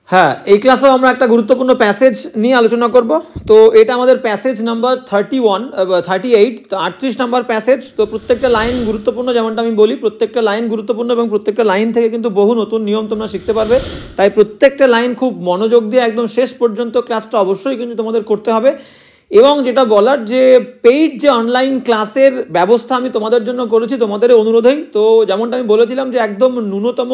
হ্যাঁ, এই ক্লাসেও আমরা একটা গুরুত্বপূর্ণ প্যাসেজ নিয়ে আলোচনা করব। তো এটা আমাদের প্যাসেজ নাম্বার 38 38 নাম্বার প্যাসেজ। তো প্রত্যেকটা লাইন গুরুত্বপূর্ণ, যেমনটা আমি বলি প্রত্যেকটা লাইন গুরুত্বপূর্ণ এবং প্রত্যেকটা লাইন থেকে কিন্তু বহু নতুন নিয়ম তোমরা শিখতে পারবে। তাই প্রত্যেকটা লাইন খুব মনোযোগ দিয়ে একদম শেষ পর্যন্ত ক্লাসটা অবশ্যই কিন্তু তোমাদের করতে হবে। এবং যেটা বলার যে পেইড যে অনলাইন ক্লাসের ব্যবস্থা আমি তোমাদের জন্য করেছি তোমাদের অনুরোধেই। তো যেমনটা আমি বলেছিলাম যে একদম ন্যূনতম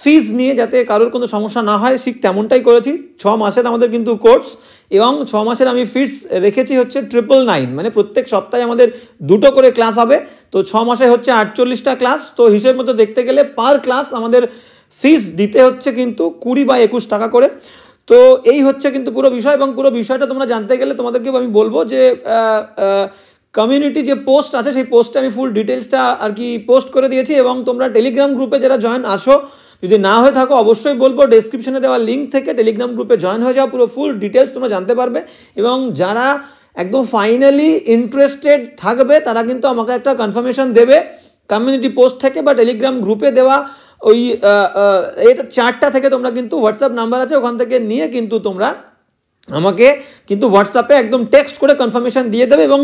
ফিজ নিয়ে যাতে কারোর কোনো সমস্যা না হয়, ঠিক তেমনটাই করেছি। 6 মাসের আমাদের কিন্তু কোর্স, এবং 6 মাসের আমি ফিস রেখেছি হচ্ছে 999, মানে প্রত্যেক সপ্তাহে আমাদের 2টো করে ক্লাস হবে। তো 6 মাসে হচ্ছে 48টা ক্লাস। তো হিসেব মতো দেখতে গেলে পার ক্লাস আমাদের ফিস দিতে হচ্ছে কিন্তু 20 বা 21 টাকা করে। তো এই হচ্ছে কিন্তু পুরো বিষয়, এবং পুরো বিষয়টা তোমরা জানতে গেলে তোমাদেরকে আমি বলবো যে কমিউনিটি যে পোস্ট আছে সেই পোস্টে আমি ফুল ডিটেলসটা আর কি পোস্ট করে দিয়েছি। এবং তোমরা টেলিগ্রাম গ্রুপে যারা জয়েন আছো, যদি না হয়ে থাকো অবশ্যই বলবো ডেসক্রিপশনে দেওয়া লিঙ্ক থেকে টেলিগ্রাম গ্রুপে জয়েন হয়ে যাও, পুরো ফুল ডিটেলস তোমরা জানতে পারবে। এবং যারা একদম ফাইনালি ইন্টারেস্টেড থাকবে তারা কিন্তু আমাকে একটা কনফার্মেশন দেবে কমিউনিটি পোস্ট থেকে বা টেলিগ্রাম গ্রুপে দেওয়া ওই এটা 4টা থেকে তোমরা কিন্তু হোয়াটসঅ্যাপ নাম্বার আছে, ওখান থেকে নিয়ে কিন্তু তোমরা আমাকে কিন্তু হোয়াটসঅ্যাপে একদম টেক্সট করে কনফার্মেশন দিয়ে দেবে। এবং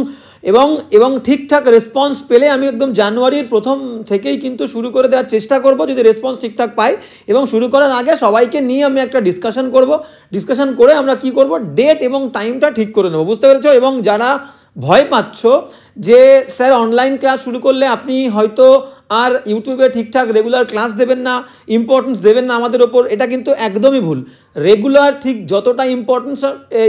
এবং এবং ঠিকঠাক রেসপন্স পেলে আমি একদম জানুয়ারির প্রথম থেকেই কিন্তু শুরু করে দেওয়ার চেষ্টা করব, যদি রেসপন্স ঠিকঠাক পাই। এবং শুরু করার আগে সবাইকে নিয়ে আমি একটা ডিসকাশন করব, ডিসকাশন করে আমরা কি করব, ডেট এবং টাইমটা ঠিক করে নেব, বুঝতে পেরেছো? এবং যারা ভয় পাচ্ছ যে স্যার অনলাইন ক্লাস শুরু করলে আপনি হয়তো আর ইউটিউবে ঠিকঠাক রেগুলার ক্লাস দেবেন না, ইম্পর্টেন্স দেবেন না আমাদের ওপর, এটা কিন্তু একদমই ভুল। রেগুলার ঠিক যতটা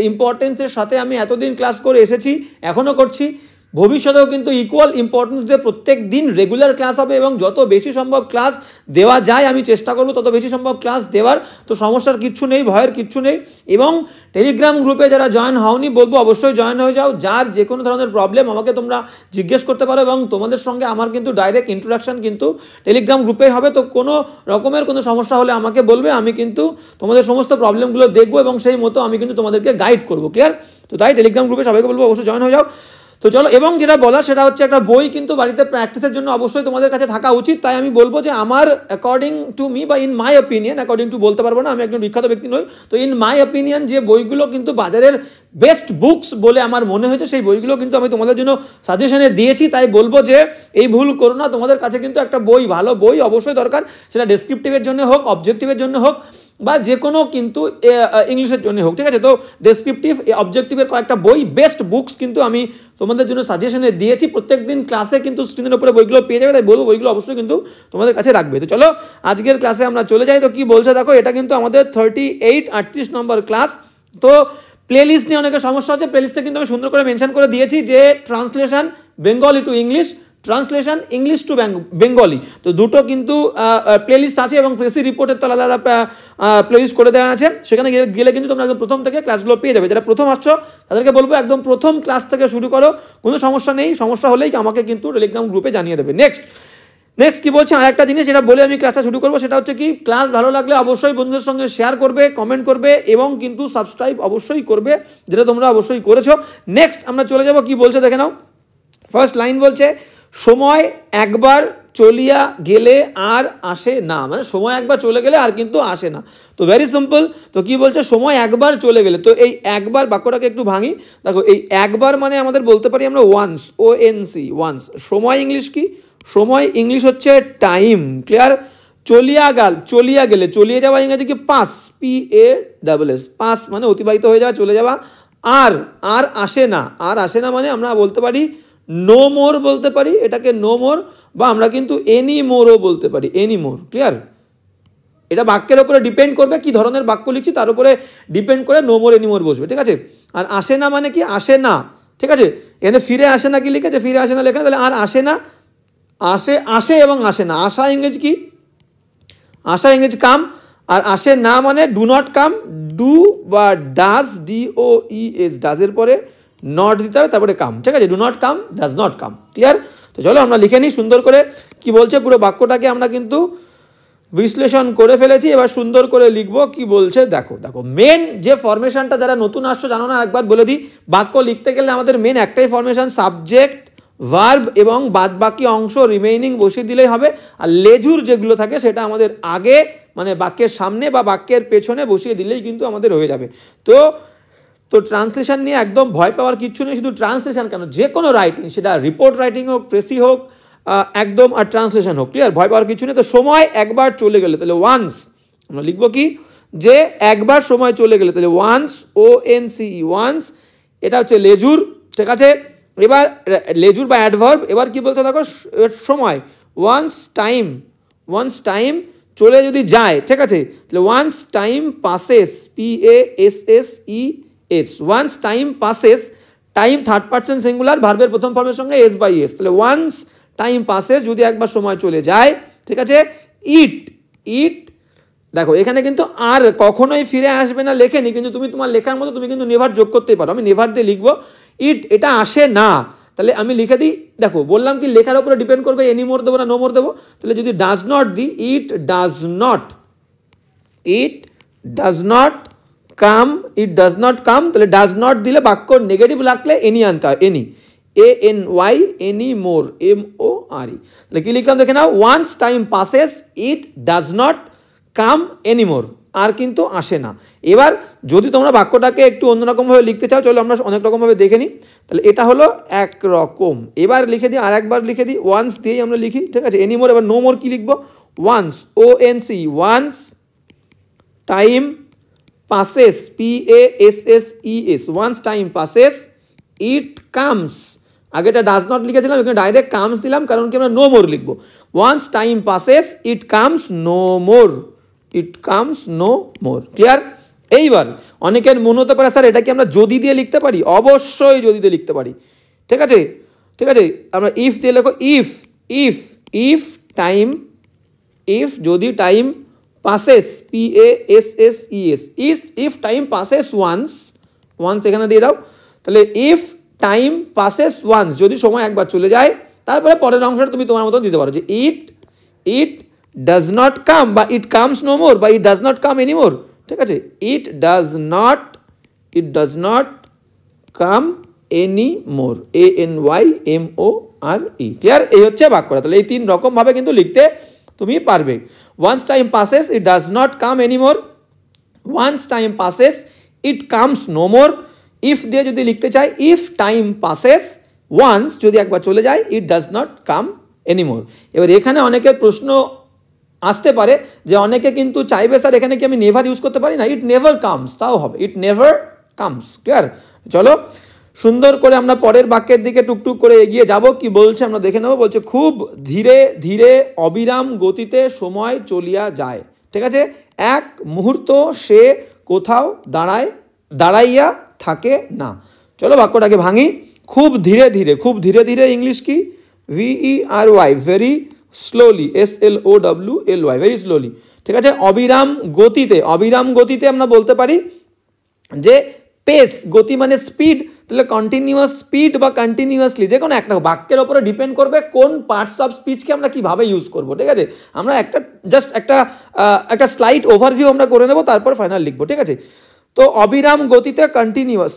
ইম্পর্টেন্সের সাথে আমি এতদিন ক্লাস করে এসেছি, এখনও করছি, ভবিষ্যতেও কিন্তু ইকুয়াল ইম্পর্টেন্স দিয়ে প্রত্যেক দিন রেগুলার ক্লাস হবে। এবং যত বেশি সম্ভব ক্লাস দেওয়া যায় আমি চেষ্টা করব তত বেশি সম্ভব ক্লাস দেওয়ার। তো সমস্যার কিচ্ছু নেই, ভয়ের কিচ্ছু নেই। এবং টেলিগ্রাম গ্রুপে যারা জয়েন হওনি বলবো অবশ্যই জয়েন হয়ে যাও। যার যে কোনো ধরনের প্রবলেম আমাকে তোমরা জিজ্ঞেস করতে পারো, এবং তোমাদের সঙ্গে আমার কিন্তু ডাইরেক্ট ইন্ট্রোডাকশন কিন্তু টেলিগ্রাম গ্রুপেই হবে। তো কোনো রকমের কোনো সমস্যা হলে আমাকে বলবে, আমি কিন্তু তোমাদের সমস্ত প্রবলেমগুলো দেখবো এবং সেই মতো আমি কিন্তু তোমাদেরকে গাইড করবো। ক্লিয়ার? তো তাই টেলিগ্রাম গ্রুপে সবাইকে বলবো অবশ্যই জয়েন হয়ে যাও। তো চলো, এবং যেটা বলা সেটা হচ্ছে একটা বই কিন্তু বাড়িতে প্র্যাকটিসের জন্য অবশ্যই তোমাদের কাছে থাকা উচিত। তাই আমি বলবো যে আমার অ্যাকর্ডিং টু মি বা in my opinion, according to বলতে পারবো না, আমি একজন বিখ্যাত ব্যক্তি নই, তো ইন মাই অপিনিয়ন যে বইগুলো কিন্তু বাজারের বেস্ট বুকস বলে আমার মনে হয়েছে সেই বইগুলো কিন্তু আমি তোমাদের জন্য সাজেশনে দিয়েছি। তাই বলবো যে এই ভুল করো না, তোমাদের কাছে কিন্তু একটা বই, ভালো বই অবশ্যই দরকার, সেটা ডেসক্রিপটিভের জন্য হোক, অবজেক্টিভের জন্য হোক, বা যে কোনো কিন্তু ইংলিশের জন্য হোক। ঠিক আছে? তো ডেসক্রিপটিভ, অবজেক্টিভের কয়েকটা বই, বেস্ট বুকস কিন্তু আমি তোমাদের জন্য সাজেশনে দিয়েছি। প্রত্যেকদিন ক্লাসে কিন্তু স্ক্রিনের উপরে বইগুলো পেয়ে যাবে, তাই বলবো বইগুলো অবশ্যই কিন্তু তোমাদের কাছে রাখবে। তো চলো আজকের ক্লাসে আমরা চলে যাই। তো কি বলছে দেখো, এটা কিন্তু আমাদের 38 নম্বর ক্লাস। তো প্লেলিস্ট নিয়ে অনেকের সমস্যা হচ্ছে, প্লেলিস্টে কিন্তু আমি সুন্দর করে মেনশন করে দিয়েছি যে translation Bengali to English, translation English to Bengali, তো দুটো কিন্তু প্লেলিস্ট আছে। এবং প্রেসি রিপোর্টের তো আলাদা আলাদা প্লেলিস্ট করে দেওয়া আছে, সেখানে গেলে কিন্তু তোমরা একদম প্রথম থেকে ক্লাসগুলো পেয়ে যাবে। যারা প্রথম আসছো তাদেরকে বলবো একদম প্রথম ক্লাস থেকে শুরু করো, কোনো সমস্যা নেই, সমস্যা হলেই আমাকে কিন্তু টেলিগ্রাম গ্রুপে জানিয়ে দেবে। নেক্সট কি বলছে, আর একটা জিনিস যেটা বলে আমি ক্লাসটা শুরু করবো, সেটা হচ্ছে কি, ক্লাস ভালো লাগলে অবশ্যই বন্ধুদের সঙ্গে শেয়ার করবে, কমেন্ট করবে এবং কিন্তু সাবস্ক্রাইব অবশ্যই করবে, যেটা তোমরা অবশ্যই করেছো। নেক্সট আমরা চলে যাব, কি বলছে দেখে নাও। ফার্স্ট লাইন বলছে, সময় একবার চলিয়া গেলে আর আসে না, মানে সময় একবার চলে গেলে আর কিন্তু আসে না। তো ভেরি সিম্পল। তো কি বলছে, সময় একবার চলে গেলে, তো এই একবার বাক্যটাকে একটু ভাঙি। দেখো এই একবার মানে আমাদের বলতে পারি আমরা ওয়ান্স, ONC, ওয়ান্স। সময় ইংলিশ কি? সময় ইংলিশ হচ্ছে টাইম। ক্লিয়ার? চলিয়া গেলে, চলিয়ে যাওয়া ইংরেজি কি? পাস, PASS, পাস মানে অতিবাহিত হয়ে যাওয়া, চলে যাওয়া। আর আসে না, আর আসে না মানে আমরা বলতে পারি নো মোর বলতে পারি, এটাকে নো মোর, বা আমরা কিন্তু এনি মোরও বলতে পারি, এনি মোর। ক্লিয়ার? এটা বাক্যের উপরে ডিপেন্ড করবে কি ধরনের বাক্য লিখছি তার উপরে ডিপেন্ড করে নো মোর এনি মোর বসবে। ঠিক আছে? আর আসে না মানে কি? আসে না। ঠিক আছে? এখানে ফিরে আসে না কি লিখেছে? ফিরে আসে না লেখা, তাহলে আর আসে না, আসে এবং আসে না। আসা ইংরেজি কি? আসা ইংরেজি কাম, আর আসে না মানে ডু নট কাম, ডু বা ডাজ, DOES, ডাজের পরে নট দিতে হবে, তারপরে কাম। ঠিক আছে? Do not come, does not come. Clear? তো চলো আমরা লিখে নিই সুন্দর করে কি বলছে। পুরো বাক্যটাকে আমরা কিন্তু বিশ্লেষণ করে ফেলেছি, এবার সুন্দর করে লিখবো। কি বলছে দেখো, মেন যে ফরমেশনটা, যারা নতুন আসছো জানো না, একবার বলে দিই, বাক্য লিখতে গেলে আমাদের মেন একটাই ফরমেশন, সাবজেক্ট, ভার্ব এবং বাদ বাকি অংশ রিমেইনিং বসিয়ে দিলেই হবে। আর লেজুর যেগুলো থাকে সেটা আমাদের আগে মানে বাক্যের সামনে বা বাক্যের পেছনে বসিয়ে দিলেই কিন্তু আমাদের হয়ে যাবে। তো তো ট্রান্সলেশন নিয়ে একদম ভয় পাওয়ার কিচ্ছু নেই, শুধু ট্রান্সলেশন কেন, যে কোনো রাইটিং, সেটা রিপোর্ট রাইটিং হোক, প্রেসি হোক, একদম, আর ট্রান্সলেশন হোক, ক্লিয়ার, ভয় পাওয়ার কিছু নেই। তো সময় একবার চলে গেলে তাহলে ওয়ান্স আমরা লিখবো কি, যে একবার সময় চলে গেলে, তাহলে ওয়ান্স, ONCE, ওয়ান্স, এটা হচ্ছে লেজুর, ঠিক আছে। এবার লেজুর বা অ্যাডভার্ব, এবার কি বলছে দেখো, সময়, ওয়ান্স টাইম চলে যদি যায়, ঠিক আছে, তাহলে once time passes, PASSES, once time passes, time third person singular, ভার্বের প্রথম ফর্মের সঙ্গে S বাই S, তাহলে ওয়ান্স টাইম পাসেস, যদি একবার সময় চলে যায়, ঠিক আছে। ইট দেখো এখানে কিন্তু আর কখনোই ফিরে আসবে না লেখেনি, কিন্তু তুমি তোমার লেখার মতো তুমি কিন্তু নেভার যোগ করতেই পারো। আমি নেভার দিয়ে লিখবো, এটা আসে না, তাহলে আমি লিখে দিই, দেখো বললাম কি লেখার উপরে ডিপেন্ড করবে এনি মোর দেবো না নো মোর দেবো। তাহলে যদি ডাজ নট দিই, ইট ডাজ নট কাম, তাহলে ডাজ নট দিলে বাক্য নেগেটিভ লাগলে এনি আনতে হয়, ANY, এনি মোর, MORE। তাহলে কি লিখলাম দেখে নাও, once time passes it does not come anymore, আর কিন্তু আসে না। এবার যদি তোমরা বাক্যটাকে একটু অন্যরকমভাবে লিখতে চাও, চলো আমরা অনেক রকমভাবে দেখে নিই। তাহলে এটা হলো একরকম, এবার লিখে দিই, আর একবার লিখে দিই, ওয়ান্স দিয়েই আমরা লিখি, ঠিক আছে। এনিমোর, এবার নো মোর কি লিখবো, once, ONCE, once time passes, PASSES, once time passes it comes, আগেটা ডাজ নট লিখেছিলাম, এখানে ডাইরেক্ট কামস দিলাম, কারণ কি আমরা নো মোর লিখবো। Once time passes it comes no more, clear. এইবার অনেকের মনে হতে পারে স্যার এটা কি আমরা যদি দিয়ে লিখতে পারি, অবশ্যই যদি দিয়ে লিখতে পারি, ঠিক আছে। আমরা ইফ দিয়ে লেখো, ইফ যদি time passes, PASSES, if time passes once এখানে দিয়ে দাও, তাহলে ইফ টাইম পাসেস ওয়ান্স, যদি সময় একবার চলে যায়, তারপরে পরের অংশটা তুমি তোমার মতো দিতে পারো, যে ইট ডাজ নট কাম, বা ইট কামস নো মোর, বা it does not come anymore, ঠিক আছে। It does not come anymore, ANYMORE, clear. এই হচ্ছে বাক্যটা। তাহলে এই তিন রকম ভাবে কিন্তু লিখতে তুমি পারবে। Once time passes it does not come anymore, once time passes it comes no more, if দিয়ে যদি লিখতে চাই, ইফ টাইম পাসেস ওয়ান্স, যদি একবার চলে যায়, it does not come anymore. এবার এখানে অনেকের প্রশ্ন আসতে পারে যে অনেকে কিন্তু চাইবে স্যার এখানে কি আমি নেভার ইউজ করতে পারি না, ইট নেভার কামস, তাও হবে, ইট নেভার কামস, ক্লিয়ার। চলো সুন্দর করে আমরা পরের বাক্যের দিকে টুকটুক করে এগিয়ে যাব, কি বলছে আমরা দেখে নেব। বলছে খুব ধীরে ধীরে অবিরাম গতিতে সময় চলিয়া যায়, ঠিক আছে। এক মুহূর্ত সে কোথাও দাঁড়াইয়া থাকে না। চলো বাক্যটাকে ভাঙি। খুব ধীরে ধীরে ইংলিশ কি, VERY, very slowly, SLOWLY, very slowly, ঠিক আছে। অবিরাম গতিতে আমরা বলতে পারি যে পেস, গতি মানে স্পিড, তাহলে কন্টিনিউয়াস স্পিড বা কন্টিনিউয়াসলি, যে কোনো একটা বাক্যের ওপরে ডিপেন্ড করবে কোন পার্টস অফ স্পিচকে আমরা কিভাবে ইউজ করব, ঠিক আছে। আমরা একটা স্লাইড ওভারভিউ আমরা করে নেব, তারপর ফাইনাল লিখবো, ঠিক আছে। তো অবিরাম গতিতে কন্টিনিউয়াস,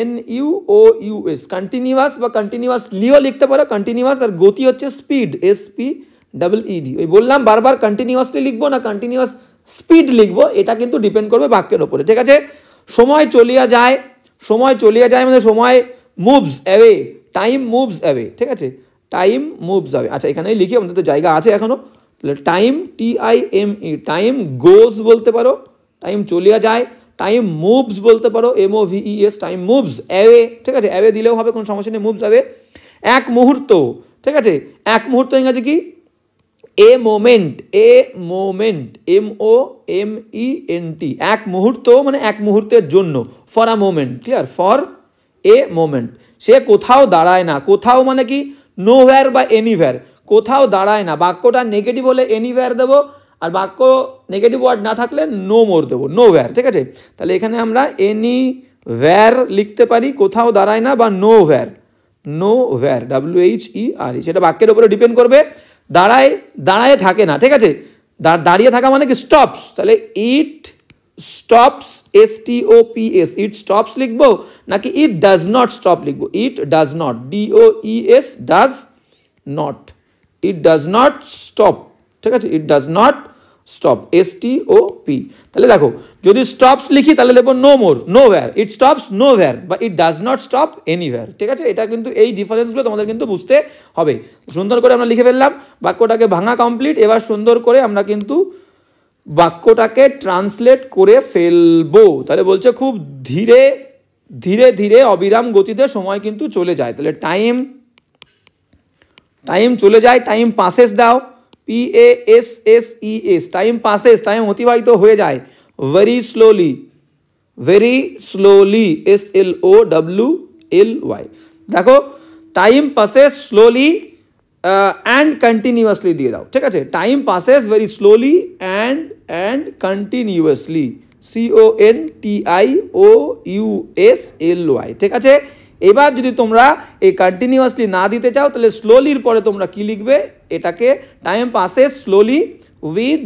CONTINUOUS, কন্টিনিউয়াস বা কন্টিনিউয়াসলিও লিখতে পারো, কন্টিনিউয়াস, আর গতি হচ্ছে স্পিড, SPEED। ওই বললাম বারবার কন্টিনিউয়াসলি লিখবো না কন্টিনিউয়াস স্পিড লিখবো, এটা কিন্তু ডিপেন্ড করবে বাক্যের ওপরে, ঠিক আছে। সময় চলিয়া যায় মানে সময় moves away, time moves away, ঠিক আছে, টাইম মুভস অ্যাওয়ে। আচ্ছা এখানেই লিখি, আমাদের তো জায়গা আছে এখনো। তাহলে টাইম, TIME, টাইম গোজ বলতে পারো, টাইম চলিয়া যায়, টাইম মুভস বলতে পারো, MOVES, টাইম মুভস অ্যাওয়ে, ঠিক আছে, অ্যাওয়ে দিলেও হবে, কোনো সমস্যা নেই, মুভস অ্যাওয়ে। এক মুহূর্ত, ঠিক আছে, এক মুহূর্ত ইংরাজি কি, এ মোমেন্ট, MOMENT, এক মুহূর্ত মানে এক মুহূর্তের জন্য, for a moment, clear, for a moment. সে কোথাও দাঁড়ায় না, কোথাও মানে কি, নোহোয়্যার বা এনিওয়্যার, কোথাও দাঁড়ায় না। বাক্যটা নেগেটিভ হলে এনিওয়্যার দেবো, আর বাক্য নেগেটিভ ওয়ার্ড না থাকলে নো মোর দেবো, নোহোয়্যার, ঠিক আছে। তাহলে এখানে আমরা এনিওয়্যার লিখতে পারি, কোথাও দাঁড়ায় না, বা নোহোয়্যার, WHERE, সেটা বাক্যের উপরে ডিপেন্ড করবে। দাঁড়ায় থাকে না, ঠিক আছে, দাঁড়িয়ে থাকা মানে কি, স্টপস, তাহলে it stops, STOPS, it stops লিখবো নাকি ইট ডাজ নট স্টপ লিখবো, it does not, DOES, does not, it does not stop, ঠিক আছে, it does not stop, STOP। তাহলে দেখো যদি স্টপস লিখি তাহলে দেবো no more, nowhere, it stops nowhere বা it does not stop anywhere. ঠিক আছে, এটা কিন্তু এই ডিফারেন্সগুলো তোমাদের কিন্তু বুঝতে হবে। সুন্দর করে আমরা লিখে ফেললাম, বাক্যটাকে ভাঙা কমপ্লিট। এবার সুন্দর করে আমরা কিন্তু বাক্যটাকে ট্রান্সলেট করে ফেলবো। তাহলে বলছে খুব ধীরে ধীরে ধীরে অবিরাম গতিতে সময় কিন্তু চলে যায়। তাহলে টাইম চলে যায়, টাইম পাসেস দাও, PASSES, টাইম পাসেস, টাইম অতিবাহিত হয়ে যায়, ভেরি স্লোলি, SLOWLY। দেখো time passes slowly and continuously দিয়ে দাও। ঠিক আছে, time passes very slowly and continuously, CONTIOUSLY। ঠিক আছে, এবার যদি তোমরা এই কন্টিনিউয়াসলি না দিতে চাও তাহলে স্লোলির পরে তোমরা কি লিখবে, এটাকে time passes slowly with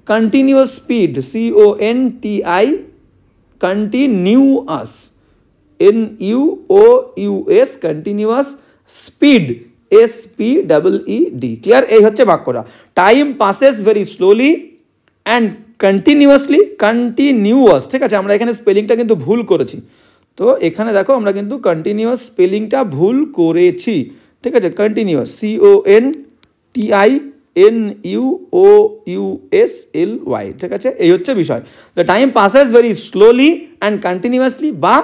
continuous speed, CONTI continuous, NUOUS continuous speed, SPEED। Clear? এই হচ্ছে বাক্যটা, time passes very slowly and continuously, continuous. ঠিক আছে, আমরা এখানে স্পেলিংটা কিন্তু ভুল করেছি, তো এখানে দেখো আমরা কিন্তু কন্টিনিউয়াস স্পেলিংটা ভুল করেছি। ঠিক আছে, কন্টিনিউয়াস, CONTINUOUSLY। ঠিক আছে, এই হচ্ছে বিষয়। The time passes very slowly and continuously বা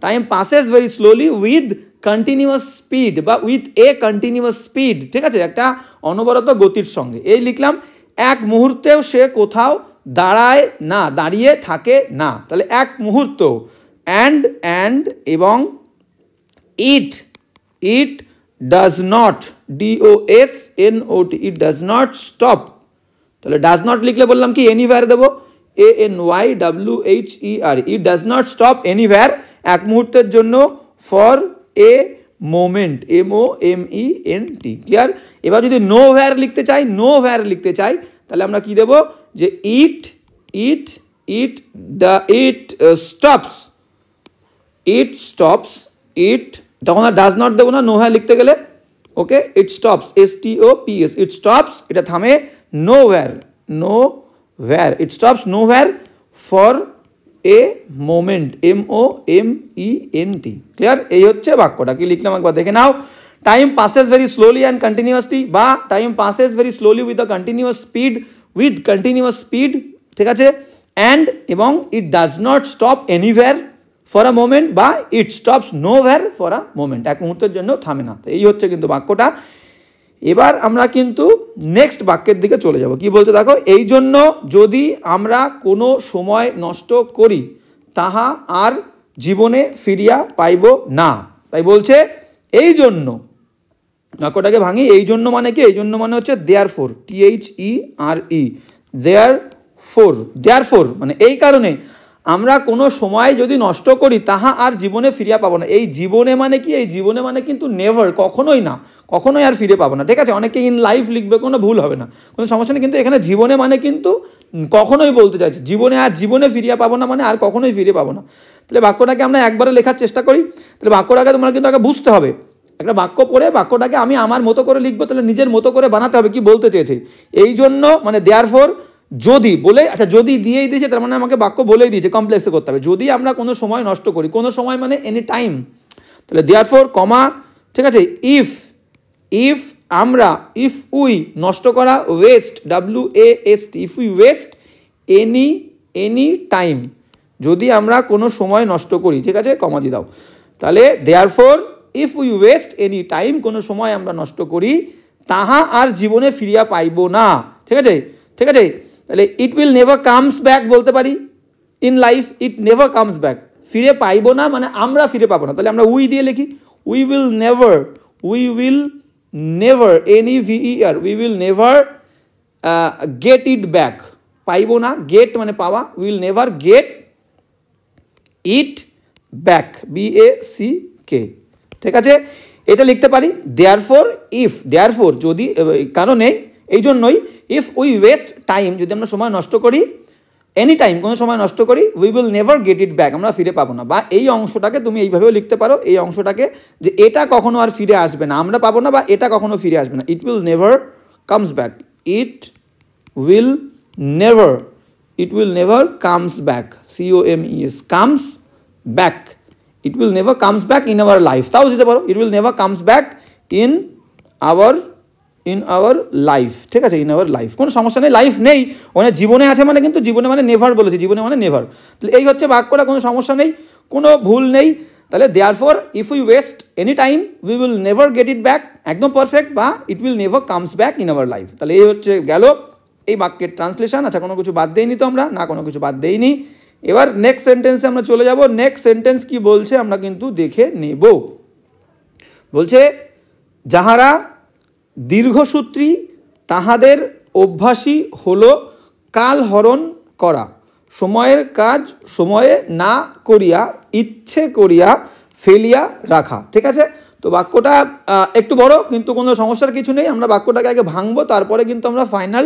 time passes very slowly with continuous speed বা উইথ এ কন্টিনিউয়াস স্পিড। ঠিক আছে, একটা অনবরত গতির সঙ্গে। এই লিখলাম, এক মুহূর্তেও সে কোথাও দাঁড়ায় না, দাঁড়িয়ে থাকে না। তাহলে এক মুহূর্ত, অ্যান্ড এবং it does not, DOSNOT, it does not stop. তাহলে ডাজ নট লিখলে বললাম কি এনিওয়্যার দেবো, ANYWHER, it does not stop anywhere, এক মুহূর্তের জন্য, for a moment, MOMENT। Clear? এবার যদি নো ওয়্যার লিখতে চাই তাহলে আমরা কি দেবো, যে ইট স্টপস, তখন আর ডাজ নট দেবো না নো ওয়্যার লিখতে গেলে। Okay, it stops, STOPS, it stops, এটা থামে, nowhere, it stops nowhere for a moment, MOMENT। Clear? এই হচ্ছে বাক্যটা। কি লিখলাম একবার দেখে নাও, time passes very slowly and continuously বা time passes very slowly with continuous speed. ঠিক আছে, অ্যান্ড এবং it does not stop anywhere for a moment বা it stops nowhere for a moment, এক মুহূর্তের জন্য থামে না। তো এই হচ্ছে কিন্তু বাক্যটা। এবার আমরা কিন্তু নেক্সট বাক্যের দিকে চলে যাব। কি বলছে দেখো, এই জন্য যদি আমরা কোনো সময় নষ্ট করি তাহা আর জীবনে ফিরিয়া পাইব না। তাই বলছে এই জন্য, বাক্যটাকে ভাঙি, এই জন্য মানে কি, এই জন্য মানে হচ্ছে দেয়ারফোর, THERE, দেয়ারফোর মানে এই কারণে আমরা কোনো সময় যদি নষ্ট করি তাহা আর জীবনে ফিরিয়া পাবো না। এই জীবনে মানে কি, এই জীবনে মানে কিন্তু নেভার, কখনোই না, কখনোই আর ফিরে পাবো না। ঠিক আছে, অনেকে ইন লাইফ লিখবে, কোনো ভুল হবে না, কোনো সমস্যা নেই, কিন্তু এখানে জীবনে মানে কিন্তু কখনোই বলতে চাইছে, জীবনে ফিরিয়া পাবো না মানে আর কখনোই ফিরে পাবো না। তাহলে বাক্যটাকে আমরা একবারে লেখার চেষ্টা করি। তাহলে বাক্যটাকে তোমরা কিন্তু আগে বুঝতে হবে, একটা বাক্য পড়ে বাক্যটাকে আমি আমার মতো করে লিখবো, তাহলে নিজের মতো করে বানাতে হবে কি বলতে চেয়েছে। এই জন্য মানে দেয়ারফোর, যদি বলে, আচ্ছা যদি দিয়েই দিয়েছে তার মানে আমাকে বাক্য বলেই দিয়েছে, কমপ্লেক্সে করতে হবে। যদি আমরা কোনো সময় নষ্ট করি, কোনো সময় মানে এনি টাইম, তাহলে দেয়ারফোর কমা। ঠিক আছে, ইফ আমরা, ইফ উই নষ্ট করা, West, WAST, if we West any time, যদি আমরা কোনো সময় নষ্ট করি। ঠিক আছে, কমা দিয়ে দাও। তাহলে therefore if we West any time, কোনো সময় আমরা নষ্ট করি তাহা আর জীবনে ফিরিয়া পাইব না। ঠিক আছে, তাহলে it will never comes back বলতে পারি, in life it never comes back, ফিরে পাইব না মানে আমরা ফিরে পাবো না। তাহলে আমরা উই দিয়ে লিখি, we will never, NEVER, we will never get it back, পাইব না, গেট মানে পাওয়া, will never get it back, BACK। ঠিক আছে, এটা লিখতে পারি। দেয়ারফোর যদি, কারণে, এই জন্যই, ইফ উই ওয়েস্ট টাইম, যদি আমরা সময় নষ্ট করি, এনি টাইম কোনো সময় নষ্ট করি, we will never get it back, আমরা ফিরে পাবো না। বা এই অংশটাকে তুমি এইভাবেও লিখতে পারো, এই অংশটাকে যে এটা কখনো আর ফিরে আসবে না, আমরা পাবো না, বা এটা কখনো ফিরে আসবে না। It will never comes back, it will never, it will never comes back, COMES, comes back, it will never comes back in our life, তাও দিতে পারো it will never comes back in our life, ঠিক আছে, in our life, কোনো সমস্যা নেই, life নেই মানে জীবনে আছে মানে, কিন্তু জীবনে মানে নেভার বলেছি, জীবনে মানে নেভার, তাহলে এই হচ্ছে বাক্যটা, কোনো সমস্যা নেই, কোনো ভুল নেই। তাহলে therefore if we West any time we will never get it back, একদম পারফেক্ট, বা it will never comes back in our life. তাহলে এই হচ্ছে গেল এই বাক্যের ট্রান্সলেশন। আচ্ছা, কোনো কিছু বাদ দেইনি তো আমরা, না কোনো কিছু বাদ দেইনি। এবার নেক্সট সেন্টেন্সে আমরা চলে যাব। নেক্সট সেন্টেন্স কি বলছে আমরা কিন্তু দেখে নেব। বলছে যাহারা দীর্ঘসূত্রী তাহাদের অভ্যাসই হলো কাল হরণ করা, সময়ের কাজ সময়ে না করিয়া ইচ্ছে করিয়া ফেলিয়া রাখা, ঠিক আছে। তো বাক্যটা একটু বড়, কিন্তু কোনো সমস্যার কিছু নেই, আমরা বাক্যটাকে আগে ভাঙবো, তারপরে কিন্তু আমরা ফাইনাল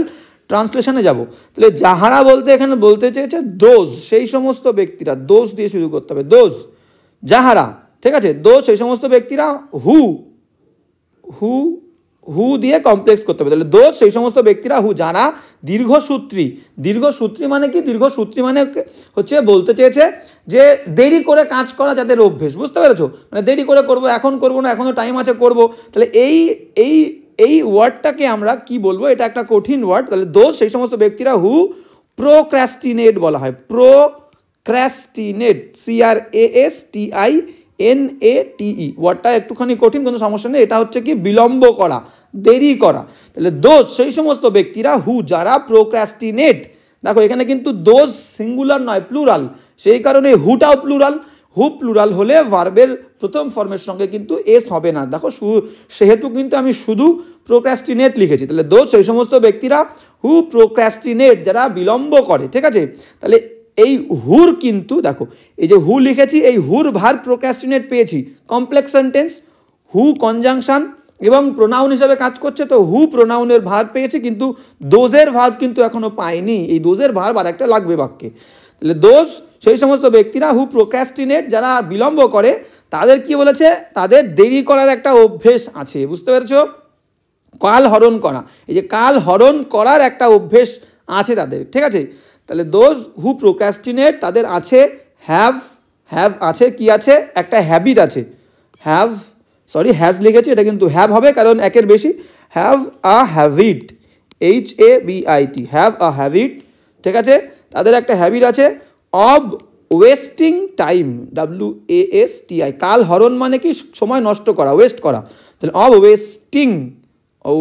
ট্রান্সলেশনে যাব। তাহলে যাহারা বলতে এখানে বলতে চেয়েছে দোজ, সেই সমস্ত ব্যক্তিরা, দোজ দিয়ে শুরু করতে হবে, দোজ, যাহারা, ঠিক আছে, দোজ সেই সমস্ত ব্যক্তিরা, হু দিয়ে কমপ্লেক্স করতে হবে। তাহলে দোষ সেই সমস্ত ব্যক্তিরা, হু যারা দীর্ঘসূত্রী, দীর্ঘসূত্রী মানে কি, দীর্ঘসূত্রী মানে হচ্ছে বলতে চেয়েছে যে দেরি করে কাজ করা যাদের অভ্যেস, বুঝতে পেরেছো, মানে দেরি করে করবো, এখন করবো না, এখনো টাইম আছে করব। তাহলে এই ওয়ার্ডটাকে আমরা কি বলবো, এটা একটা কঠিন ওয়ার্ড। তাহলে দোষ সেই সমস্ত ব্যক্তিরা হু প্রোক্রাস্টিনেট বলা হয়, প্রোক্রাস্টিনেট, CRASTINATE, ওয়ার্ডটা একটুখানি কঠিন, কোনো সমস্যা নেই, এটা হচ্ছে কি বিলম্ব করা, দেরি করা। তাহলে দোজ সেই সমস্ত ব্যক্তিরা, হু যারা প্রোক্রাস্টিনেট, দেখো এখানে কিন্তু দোজ সিঙ্গুলার নয়, প্লুরাল, সেই কারণে হুটাও প্লুরাল, হু প্লুরাল হলে ভার্বের প্রথম ফর্মের সঙ্গে কিন্তু এস হবে না, দেখো সেহেতু কিন্তু আমি শুধু প্রোক্রাস্টিনেট লিখেছি। তাহলে দোজ সেই সমস্ত ব্যক্তিরা, হু প্রোক্রাস্টিনেট, যারা বিলম্ব করে, ঠিক আছে। তাহলে এই হুর কিন্তু দেখো, এই যে হু লিখেছি, এই হুর ভার্ব প্রোক্রাস্টিনেট পেয়েছি, কমপ্লেক্স সেন্টেন্স, হু কনজাংশন এবং প্রোনাউন হিসাবে কাজ করছে, তো হু প্রোনাউনের ভার্ব পেয়েছি, কিন্তু দোজের ভার্ব কিন্তু এখনো পাইনি, এই দোজের ভার্ব আর একটা লাগবে বাক্যে। তাহলে দোজ সেই সমস্ত ব্যক্তিরা, হু প্রোক্রাস্টিনেট, যারা বিলম্ব করে, তাদের কি বলেছে, তাদের দেরি করার একটা অভ্যেস আছে, বুঝতে পেরেছো, কাল হরণ করা, এই যে কাল হরণ করার একটা অভ্যেস আছে তাদের, ঠিক আছে। তাহলে দোজ হু প্রোক্রাস্টিনেট, তাদের আছে হ্যাভ আছে, কি আছে, একটা হ্যাবিট আছে, হ্যাজ লিখেছি, এটা কিন্তু হ্যাভ হবে কারণ একের বেশি, have a habit, HABIT, have a habit, ঠিক আছে। তাদের একটা হ্যাবিট আছে অব ওয়েস্টিং টাইম, WASTI, কাল হরণ মানে কি, সময় নষ্ট করা, ওয়েস্ট করা, তাহলে অব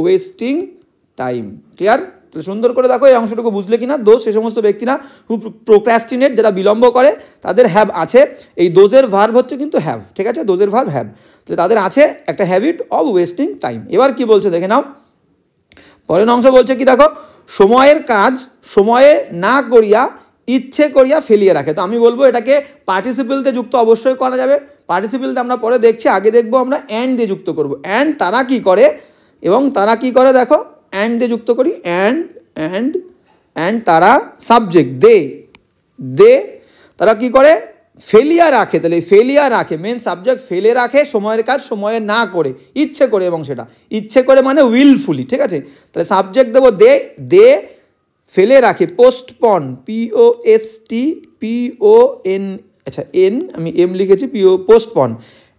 ওয়েস্টিং টাইম, ক্লিয়ার। তাহলে সুন্দর করে দেখো এই অংশটুকু বুঝলে কিনা, দোষ সেই সমস্ত ব্যক্তিরা, হু প্রোক্রাস্টিনেট, যারা বিলম্ব করে, তাদের হ্যাভ আছে, এই দোজের ভার্ব হচ্ছে কিন্তু হ্যাভ, ঠিক আছে, দোজের ভার্ব হ্যাভ, তাহলে তাদের আছে একটা হ্যাবিট অব ওয়েস্টিং টাইম। এবার কি বলছে দেখে নাও, পরের অংশ বলছে কি দেখো, সময়ের কাজ সময়ে না করিয়া ইচ্ছে করিয়া ফেলিয়ে রাখে। তো আমি বলবো এটাকে পার্টিসিপেলতে যুক্ত অবশ্যই করা যাবে, পার্টিসিপেলতে আমরা পরে দেখছি, আগে দেখবো আমরা অ্যান্ড দিয়ে যুক্ত করব। অ্যান্ড তারা কি করে, এবং তারা কি করে দেখো, অ্যান্ড দিয়ে যুক্ত করি, অ্যান্ড তারা সাবজেক্ট, দে তারা কি করে, ফেলিয়া রাখে, তাহলে ফেলিয়া রাখে মেন সাবজেক্ট, ফেলে রাখে সময়ের কাজ সময়ে না করে, ইচ্ছে করে, এবং সেটা ইচ্ছে করে মানে উইলফুলি, ঠিক আছে। তাহলে সাবজেক্ট দেবো দে ফেলে রাখে, পোস্টপন, POSTPON, আচ্ছা এন আমি এম লিখেছি, পোস্টপন,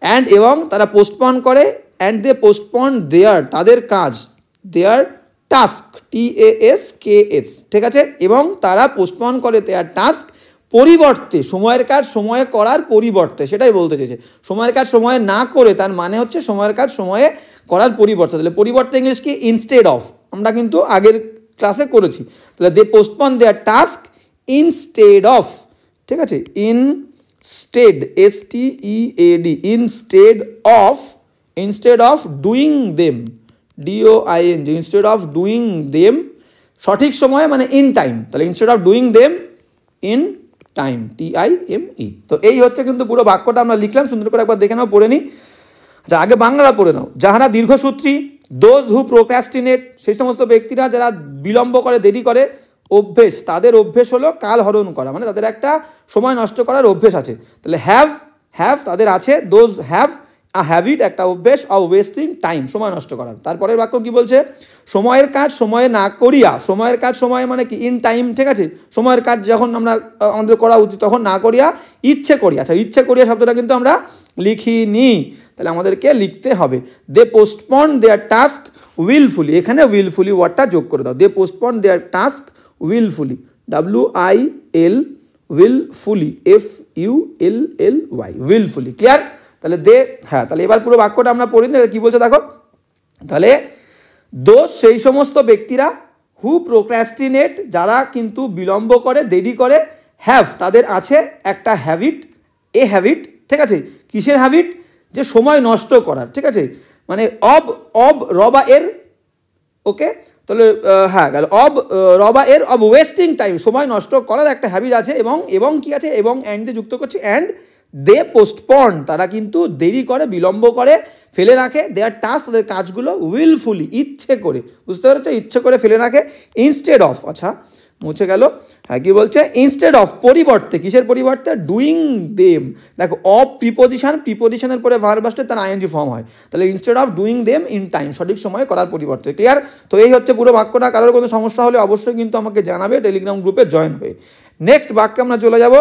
অ্যান্ড এবং তারা পোস্টপন করে, অ্যান্ড দে পোস্টপন দেয়ার, তাদের কাজ, দেয়ার টাস্ক, TASKS, ঠিক আছে, এবং তারা পোস্টপন করে দেয়ার টাস্ক, পরিবর্তে, সময়ের কাজ সময়ে করার পরিবর্তে, সেটাই বলতে চেয়েছে, সময়ের কাজ সময়ে না করে, তার মানে হচ্ছে সময়ের কাজ সময়ে করার পরিবর্তে। তাহলে পরিবর্তে ইংলিশ কি, ইনস্টেড অফ, আমরা কিন্তু আগের ক্লাসে করেছি। তাহলে they postpone their task instead of, ঠিক আছে, instead, STEAD, instead of doing them, DOING, instead of doing them, সঠিক সময়ে মানে ইন টাইম, তাহলে instead of doing them in time, TIME। তো এই হচ্ছে কিন্তু পুরো বাক্যটা আমরা লিখলাম, সুন্দর করে একবার দেখে নাও, পড়ে নিই। আচ্ছা আগে বাংলাটা পড়ে নাও। যাহারা দীর্ঘসূত্রী, দোজ হু প্রোক্রাস্টিনেট, সেই সমস্ত ব্যক্তিরা যারা বিলম্ব করে, দেরি করে, অভ্যেস, তাদের অভ্যেস হলো কাল হরণ করা, মানে তাদের একটা সময় নষ্ট করার অভ্যেস আছে। তাহলে হ্যাভ তাদের আছে, দোজ হ্যাভ আ হ্যাবিট, একটা অভ্যেস অফ ওয়েস্টিং টাইম, সময় নষ্ট করার। তারপরের বাক্য কি বলছে, সময়ের কাজ সময়ে না করিয়া, সময়ের কাজ সময় মানে কি ইন টাইম, ঠিক আছে, সময়ের কাজ যখন আমরা আমাদের করা উচিত তখন না করিয়া ইচ্ছে করি, আচ্ছা ইচ্ছে করিয়া শব্দটা কিন্তু আমরা লিখিনি, তাহলে আমাদেরকে লিখতে হবে। দে পোস্টপন দেয়ার টাস্ক উইলফুলি, এখানে উইলফুলি ওয়ার্ডটা যোগ করে দাও। দে postpone their task উইলফুলি, WIL উইলফুলি, FULLY, উইলফুলি, clear? তাহলে হ্যাঁ, তাহলে এবার পুরো বাক্যটা আমরা পড়ি না, কি বলছে দেখো। তাহলে দোষ সেই সমস্ত ব্যক্তিরা, হু প্রোক্রাস্টিনেট, যারা কিন্তু বিলম্ব করে, দেরি করে, হ্যাভ তাদের আছে একটা হ্যাবিট, হ্যাবিট, ঠিক আছে, কিসের হ্যাবিট, যে সময় নষ্ট করার, ঠিক আছে, মানে অব রবা এর, ওকে, তাহলে হ্যাঁ গেল, রবা এর অব ওয়েস্টিং টাইম, সময় নষ্ট করার একটা হ্যাবিট আছে, এবং কি আছে, এবং অ্যান্ড দিয়ে যুক্ত করছি, অ্যান্ড দে পোস্টপন, তারা কিন্তু দেরি করে, বিলম্ব করে, ফেলে রাখে, দেয়ার টাস্ক, তাদের কাজগুলো, উইলফুলি, ইচ্ছে করে, বুঝতে পারছো, ইচ্ছে করে ফেলে রাখে, ইনস্টেড অফ, আচ্ছা মুছে গেল, হ্যাঁ কি বলছে, ইনস্টেড অফ পরিবর্তে, কিসের পরিবর্তে, ডুইং দেম, দেখো অফ প্রিপোজিশনের পরে ভার্ব আসলে তার আইএনজি ফর্ম হয়, তাহলে instead of doing them in time, সঠিক সময়ে করার পরিবর্তে, ক্লিয়ার? তো এই হচ্ছে পুরো বাক্যটা। কারোর কোনো সমস্যা হলে অবশ্যই কিন্তু আমাকে জানাবে টেলিগ্রাম গ্রুপে জয়েন হয়ে। নেক্সট বাক্যে আমরা চলে যাব।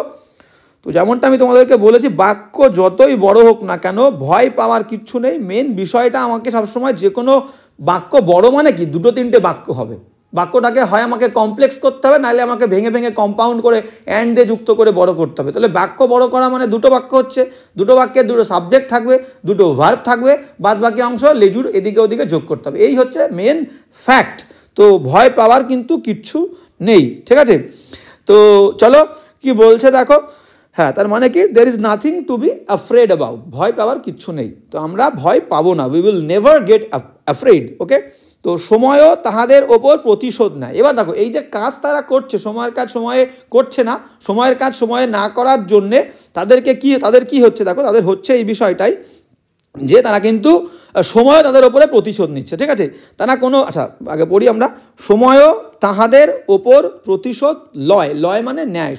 তো যেমনটা আমি তোমাদেরকে বলেছি, বাক্য যতই বড় হোক না কেন ভয় পাওয়ার কিচ্ছু নেই। মেন বিষয়টা আমাকে সবসময় যে কোনো বাক্য বড় মানে কি, দুটো তিনটে বাক্য হবে, বাক্যটাকে হয় আমাকে কমপ্লেক্স করতে হবে, নাহলে আমাকে ভেঙে ভেঙে কম্পাউন্ড করে অ্যান্ড দিয়ে যুক্ত করে বড় করতে হবে। তাহলে বাক্য বড় করা মানে দুটো বাক্য হচ্ছে, দুটো বাক্যে দুটো সাবজেক্ট থাকবে, দুটো ভার্ব থাকবে, বাদ বাকি অংশ লেজুর এদিকে ওদিকে যোগ করতে হবে, এই হচ্ছে মেন ফ্যাক্ট। তো ভয় পাওয়ার কিন্তু কিচ্ছু নেই, ঠিক আছে? তো চলো কি বলছে দেখো, হ্যাঁ তার মানে কি, there is nothing to be afraid about, ভয় পাওয়ার কিচ্ছু নেই, তো আমরা ভয় পাবো না, we will never get afraid, okay? তো সময়ও তাহাদের ওপর প্রতিশোধ নেয়। এবার দেখো এই যে কাজ তারা করছে, সময়ের কাজ সময়ে করছে না, সময়ের কাজ সময়ে না করার জন্যে তাদের কি হচ্ছে দেখো, তাদের হচ্ছে এই বিষয়টাই যে তারা কিন্তু সময়ও তাদের ওপরে প্রতিশোধ নিচ্ছে, ঠিক আছে, তারা কোনো, আচ্ছা আগে পড়ি আমরা, সময়ও তাহাদের ওপর প্রতিশোধ লয় মানে ন্যায়,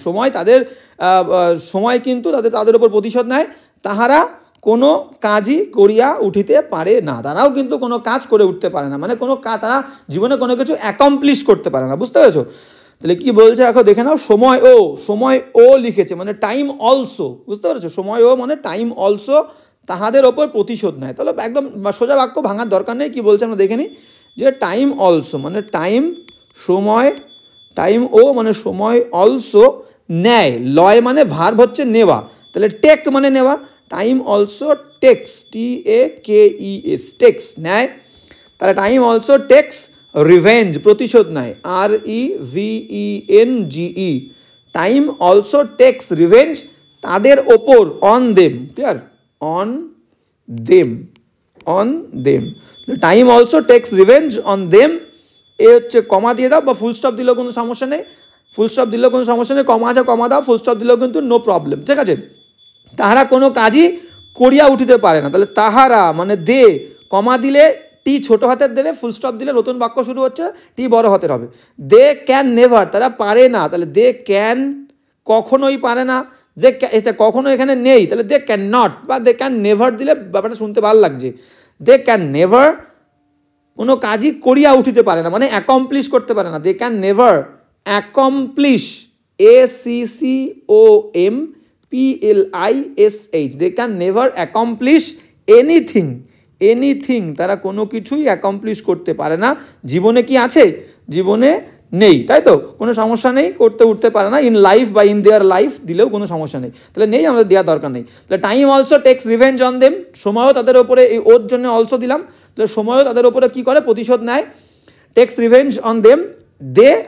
সময় কিন্তু তাদের ওপর প্রতিশোধ নেয়, তাহারা কোনো কাজই করিয়া উঠিতে পারে না, তারাও কিন্তু কোনো কাজ করে উঠতে পারে না, মানে তারা জীবনে কোনো কিছু অ্যাকমপ্লিশ করতে পারে না, বুঝতে পেরেছো? তাহলে কি বলছে এখন দেখে নাও, সময় ও লিখেছে মানে টাইম অলসো, বুঝতে পেরেছো, সময় ও মানে টাইম অলসো তাহাদের ওপর প্রতিশোধ নেয়। তাহলে একদম সোজা বাক্য ভাঙার দরকার নেই, কি বলছে আমরা দেখে নিই, যে টাইম অলসো মানে টাইম ও মানে সময় অলসো নেয়, লয় মানে ভার্ব হচ্ছে নেওয়া, তাহলে টেক মানে নেওয়া, time also takes, TAKES, takes নেয়, তাহলে টাইম অলসো টেক্স রিভেঞ্জ, প্রতিশোধ নেয়, REVENGE, time also takes revenge তাদের ওপর, on them, clear, on them, time also takes revenge on them, এ হচ্ছে কমা দিয়ে দাও, বা ফুল স্টপ দিলেও কোনো সমস্যা নেই, কমা আছে কমা দাও, ফুল স্টপ দিলেও কিন্তু নো প্রবলেম, ঠিক আছে? তাহারা কোনো কাজই করিয়া উঠিতে পারে না, তাহলে তাহারা মানে দে, কমা দিলে টি ছোট হাতের দেবে, ফুল স্টপ দিলে নতুন বাক্য শুরু হচ্ছে, টি বড় হাতের হবে। দে ক্যান নেভার, তারা পারে না, তাহলে দে ক্যান কখনোই পারে না, কখনো এখানে নেই, তাহলে দে ক্যান নট, বা দে ক্যান নেভার দিলে ব্যাপারটা শুনতে ভালো লাগছে, দে ক্যান নেভার কোনো কাজই করিয়া উঠিতে পারে না মানে অ্যাকমপ্লিশ করতে পারে না, they can never accomplish, ACCOMPLISH, they can never accomplish anything, তারা কোনো কিছুই অ্যাকমপ্লিশ করতে পারে না, জীবনে কি আছে, জীবনে নেই, তাই তো, কোনো সমস্যা নেই, করতে উঠতে পারে না, ইন লাইফ বা ইন দেয়ার লাইফ দিলেও কোনো সমস্যা নেই, তাহলে নেই, আমাদের দেওয়ার দরকার নেই। তাহলে time also takes revenge on them, সময়ও তাদের ওপরে, এই ওর জন্য অলসো দিলাম, তাহলে সময়ও তাদের ওপরে কী করে, প্রতিশোধ নেয়, টেক্স রিভেঞ্জ অন দেম,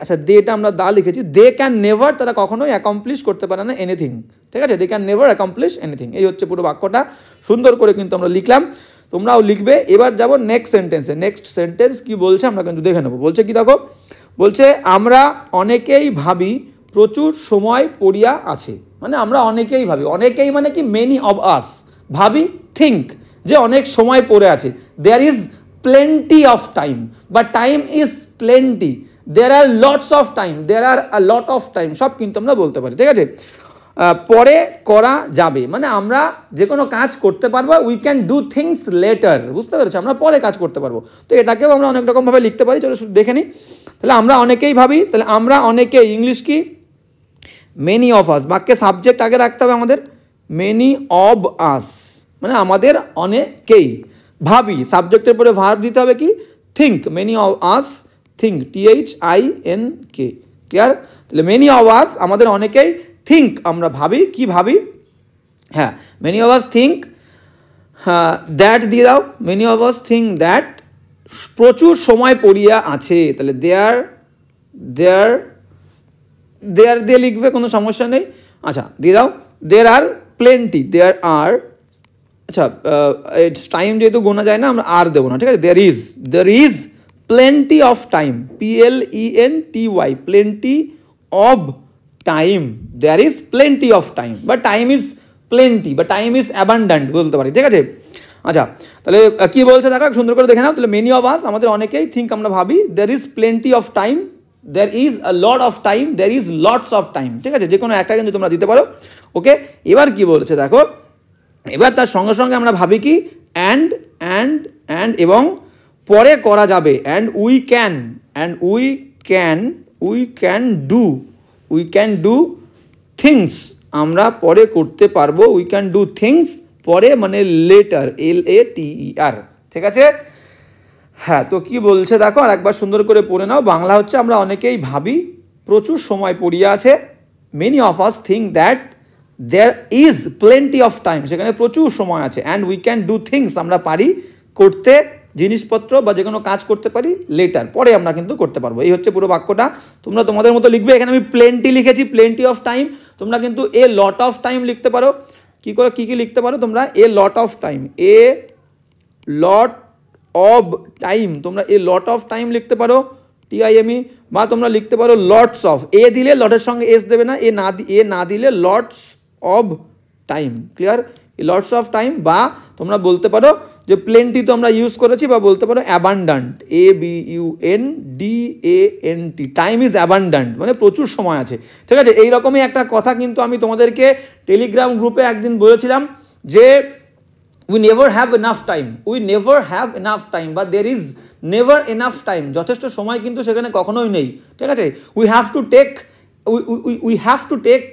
আচ্ছা দেটা আমরা লিখেছি, দে ক্যান নেভার, তারা কখনোই অ্যাকমপ্লিশ করতে পারে না এনিথিং, ঠিক আছে, they can never accomplish anything, এই হচ্ছে পুরো বাক্যটা, সুন্দর করে কিন্তু আমরা লিখলাম, তোমরাও লিখবে। এবার যাব নেক্সট সেন্টেন্স কি বলছে আমরা কিন্তু দেখে নেবো। বলছে কি দেখো, বলছে আমরা অনেকেই ভাবি প্রচুর সময় পড়িয়া আছে, মানে আমরা অনেকেই ভাবি, অনেকেই মানে কি, মেনি অফ আস ভাবি, থিঙ্ক যে অনেক সময় পড়ে আছে, there is plenty of time, বা time is plenty, there are lots of time, there are a lot of time, সব কিন্তু আমরা বলতে পারি, ঠিক আছে। পরে করা যাবে মানে আমরা যে কোনো কাজ করতে পারবো, we can do things letter, বুঝতে পেরেছো, আমরা পরে কাজ করতে পারবো। তো এটাকেও আমরা অনেক রকমভাবে লিখতে পারি, চলো দেখে নিই। তাহলে আমরা অনেকেই ভাবি, তাহলে আমরা অনেকেই, ইংলিশ কি মেনি অফ আস, বাক্যে সাবজেক্ট আগে রাখতে হবে আমাদের, মেনি অব আস মানে আমাদের অনেকেই ভাবি, সাবজেক্টের পরে ভার্ব দিতে হবে কি think, many of us think, THINK, clear. তাহলে মেনি অফ আস আমাদের অনেকেই, থিঙ্ক আমরা ভাবি, কি ভাবি, হ্যাঁ many of us think that দিয়ে দাও, many of us think that প্রচুর সময় পড়িয়া আছে, তাহলে দেয়ার দেয়ার দেয়ার দিয়ে লিখবে, কোনো সমস্যা নেই। আচ্ছা দিয়ে দাও, দেয়ার আর প্লেন্টি, দেয়ার আর, আচ্ছা টাইম যেহেতু গোনা যায় না আমরা আর দেবো না, ঠিক আছে। There is plenty of time, PLENTY, plenty of time, there is plenty of time, বা টাইম ইজ প্লেন্টি, বা টাইম ইজ অ্যাবান্ডেন্ট বলতে পারি, ঠিক আছে। আচ্ছা তাহলে কি বলছে দেখো সুন্দর করে দেখে নাও, তাহলে মেনি অফ আস আমাদের অনেকেই, থিঙ্ক আমরা ভাবি, there is plenty of time, there is a lot of time, there is lots of time, ঠিক আছে, যে কোনো একটা কিন্তু তোমরা দিতে পারো। ওকে, এবার কি বলছে দেখো, এবার তার সঙ্গে সঙ্গে আমরা ভাবি কি অ্যান্ড এবং পরে করা যাবে, উই ক্যান ডু থিংস, আমরা পরে করতে পারবো, উই ক্যান ডু থিংস, পরে মানে লেটার, LATER, ঠিক আছে। হ্যাঁ তো কি বলছে দেখো আর একবার সুন্দর করে পড়ে নাও। বাংলা হচ্ছে আমরা অনেকেই ভাবি প্রচুর সময় পড়িয়া আছে, many of us think that there is plenty of time, সেখানে প্রচুর সময় আছে, and we can do things আমরা পারি করতে, জিনিসপত্র বা যে কোনো কাজ করতে পারি লেটার, পরে আমরা কিন্তু করতে পারবো। এই হচ্ছে পুরো বাক্যটা, তোমরা তোমাদের মতো লিখবে। এখানে আমি প্লেন্টি লিখেছি, প্লেন্টি অফ টাইম, তোমরা কিন্তু এ লট অফ টাইম লিখতে পারো। কি করে কি লিখতে পারো তোমরা, a lot of time, a lot of time, তোমরা এ লট অফ টাইম লিখতে পারো, TIME, বা তোমরা লিখতে পারো লটস অফ, এ দিলে লটের সঙ্গে এস দেবে না, এ না দিলে lots of time, clear, lots of time, বা তোমরা বলতে পারো যে প্লেন্টি তো আমরা ইউজ করেছি, বা বলতে পারো abundant, ABUNDANT, time is abundant মানে প্রচুর সময় আছে, ঠিক আছে। এইরকমই একটা কথা কিন্তু আমি তোমাদেরকে টেলিগ্রাম গ্রুপে একদিন বলেছিলাম যে we never have enough time, বা there is never enough time, যথেষ্ট সময় কিন্তু সেখানে কখনোই নেই, ঠিক আছে। we have to take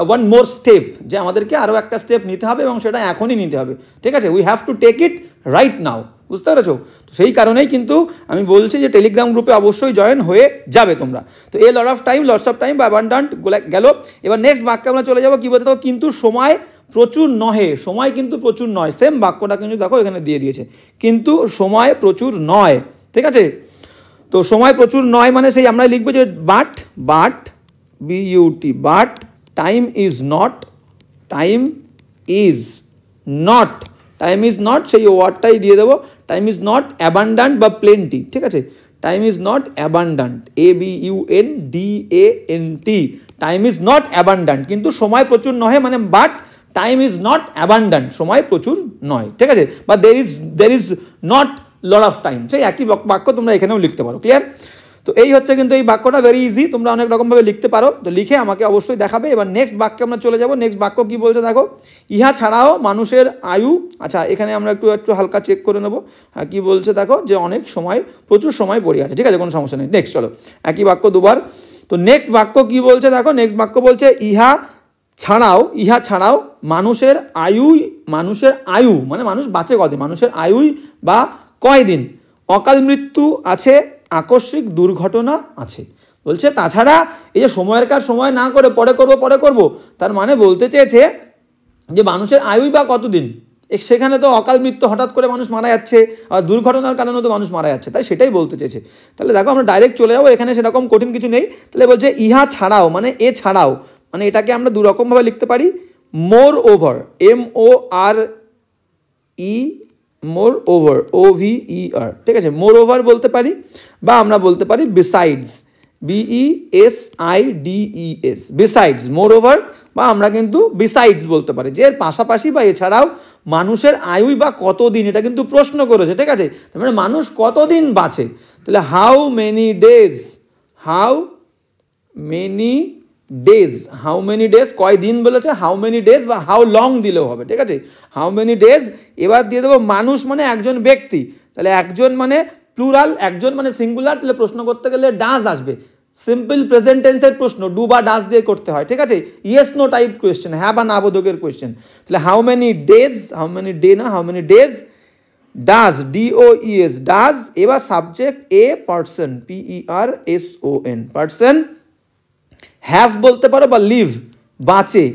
one more step, যে আমাদেরকে আরও একটা স্টেপ নিতে হবে এবং সেটা এখনই নিতে হবে, ঠিক আছে। we have to take it right now, বুঝতে পেরেছো। তো সেই কারণেই কিন্তু আমি বলছি যে টেলিগ্রাম গ্রুপে অবশ্যই জয়েন হয়ে যাবে তোমরা। তো a lot of time, lots of time বা অ্যাবান্ডেন্ট গেল। এবার নেক্সট বাক্যে আমরা চলে যাবো, কি বলতে হবে, কিন্তু সময় প্রচুর নহে, সময় কিন্তু প্রচুর নয়, সেম বাক্যটা কিন্তু দেখো এখানে দিয়ে দিয়েছে, কিন্তু সময় প্রচুর নয়, ঠিক আছে। তো সময় প্রচুর নয় মানে সেই আমরা লিখবো যে বাট টাইম ইজ নট, সেই ওয়ার্ডটাই দিয়ে দেবো, টাইম ইজ নট অ্যাবান্ডেন্ট বা প্লেন্টি, ঠিক আছে, time is not abundant, ABUNDANT, time is not abundant, কিন্তু সময় প্রচুর নয় মানে but time is not abundant, সময় প্রচুর নয়, ঠিক আছে, বা there is not lot of time, সেই একই বাক্য তোমরা এখানেও লিখতে পারো, ক্লিয়ার। তো এই হচ্ছে কিন্তু এই বাক্যটা ভেরি ইজি, তোমরা অনেক রকমভাবে লিখতে পারো, তো লিখে আমাকে অবশ্যই দেখাবে। এবার নেক্সট বাক্যে আমরা চলে যাব। নেক্সট বাক্য কি বলছে দেখো, ইহা ছাড়াও মানুষের আয়ু, আচ্ছা এখানে আমরা একটু হালকা চেক করে নেবো, হ্যাঁ কি বলছে দেখো, যে অনেক সময় প্রচুর সময় পড়ে আছে, ঠিক আছে, কোনো সমস্যা নেই। নেক্সট চলো, একই বাক্য দুবার। তো নেক্সট বাক্য কি বলছে দেখো, নেক্সট বাক্য বলছে ইহা ছাড়াও মানুষের আয়ু মানে মানুষ বাঁচে কদিন, মানুষের আয়ুই বা কয়দিন, অকাল মৃত্যু আছে, আকস্মিক দুর্ঘটনা আছে। বলছে তাছাড়া এই যে সময়ের কাজ সময় না করে পরে করব, তার মানে বলতে চেয়েছে যে মানুষের আয়ুই বা কতদিন, সেখানে তো অকাল মৃত্যু, হঠাৎ করে মানুষ মারা যাচ্ছে, আর দুর্ঘটনার কারণে তো মানুষ মারা যাচ্ছে, তাই সেটাই বলতে চেয়েছে। তাহলে দেখো আমরা ডাইরেক্ট চলে যাবো, এখানে সেরকম কঠিন কিছু নেই। তাহলে বলছে ইহা ছাড়াও মানে এছাড়াও, মানে এটাকে আমরা দুরকমভাবে লিখতে পারি, মোর ওভার, OVER, ঠিক আছে, মোর ওভার বলতে পারি, বা আমরা বলতে পারি বিসাইডস, BESIDES, বিসাইডস, মোর ওভার বা আমরা কিন্তু বিসাইডস বলতে পারি, যে এর পাশাপাশি বা এছাড়াও মানুষের আয়ুই বা কতদিন, এটা কিন্তু প্রশ্ন করেছে, ঠিক আছে। তার মানে মানুষ কতদিন বাঁচে, তাহলে how many days, how many days, how many days কয় দিন বলেছে, হাউ মেনি ডেজ বা হাউ লং দিলেও হবে, ঠিক আছে। হাউ মেনি ডেজ, এবার দিয়ে দেবো মানুষ মানে একজন ব্যক্তি, তাহলে একজন মানে প্লুরাল, একজন মানে সিঙ্গুলার, তাহলে প্রশ্ন করতে গেলে ডাজ আসবে, সিম্পল প্রেজেন্ট টেন্সের প্রশ্ন ডু বা ডাজ দিয়ে করতে হয়, ঠিক আছে। ইয়েস নো টাইপ কোয়েশ্চেন, হ্যাঁ বা না বোধকের কোয়েশ্চেন। তাহলে how many days, how many day না, how many days does, DOES does, এবার subject a person, PERSON person, have বলতে পারো বা লিভ বাঁচে,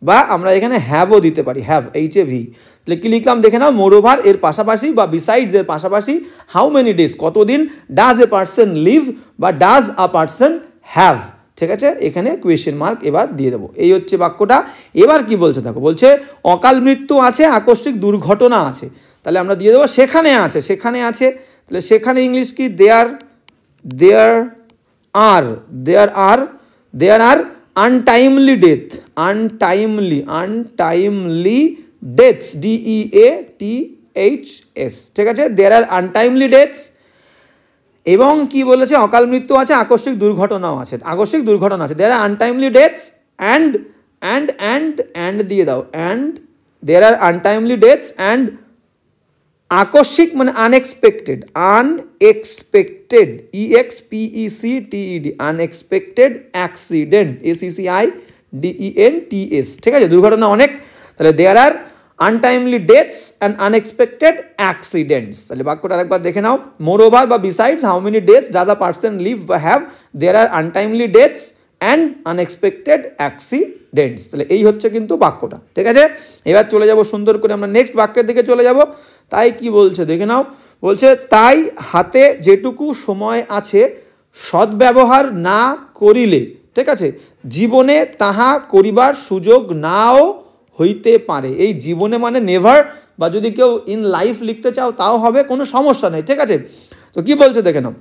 বা আমরা এখানে হ্যাভও দিতে পারি, হ্যাভ HAV। তাহলে কি লিখলাম দেখে নাও, মোরওভার এর পাশাপাশি বা বিসাইডস এর পাশাপাশি হাউ মেনি ডেজ কতদিন, ডাজ এ পার্সন লিভ বা ডাজ আ পার্সন হ্যাভ, ঠিক আছে। এখানে কোয়েশ্চেন মার্ক এবার দিয়ে দেবো, এই হচ্ছে বাক্যটা। এবার কি বলছে দেখো, বলছে অকাল মৃত্যু আছে, আকস্মিক দুর্ঘটনা আছে, তাহলে আমরা দিয়ে দেবো সেখানে আছে, সেখানে আছে, তাহলে সেখানে ইংলিশ কি, দেয়ার আর untimely death, untimely deaths, DEATHS, ঠিক আছে। there are untimely deaths, এবং কি বলেছে, অকাল মৃত্যু আছে, আকস্মিক দুর্ঘটনাও আছে, আকস্মিক দুর্ঘটনা আছে, there are untimely deaths and দিয়ে দাও, and there are untimely deaths and আকস্মিক মানে unexpected, EXPECTED, unexpected accident, ACCIDENTS, ঠিক আছে। দুর্ঘটনা অনেক, তাহলে there are untimely deaths and unexpected accidents. তাহলে বাক্যটা আরেকবার দেখে নাও, মোরওভার বা besides how many days does a person live বা have, there are untimely deaths and unexpected accidents. তাহলে এই হচ্ছে কিন্তু বাক্যটা, ঠিক আছে। এবার চলে যাব সুন্দর করে আমরা নেক্সট বাক্যের দিকে চলে যাব। তাই কি বলছে দেখে নাও, বলছে তাই হাতে যেটুকু সময় আছে সদ্ব্যবহার না করিলে, ঠিক আছে, জীবনে তাহা করিবার সুযোগ নাও হইতে পারে। এই জীবনে মানে নেভার, বা যদি কেউ ইন লাইফ লিখতে চাও তাও হবে, কোনো সমস্যা নেই, ঠিক আছে। তো কি বলছে দেখে নাও,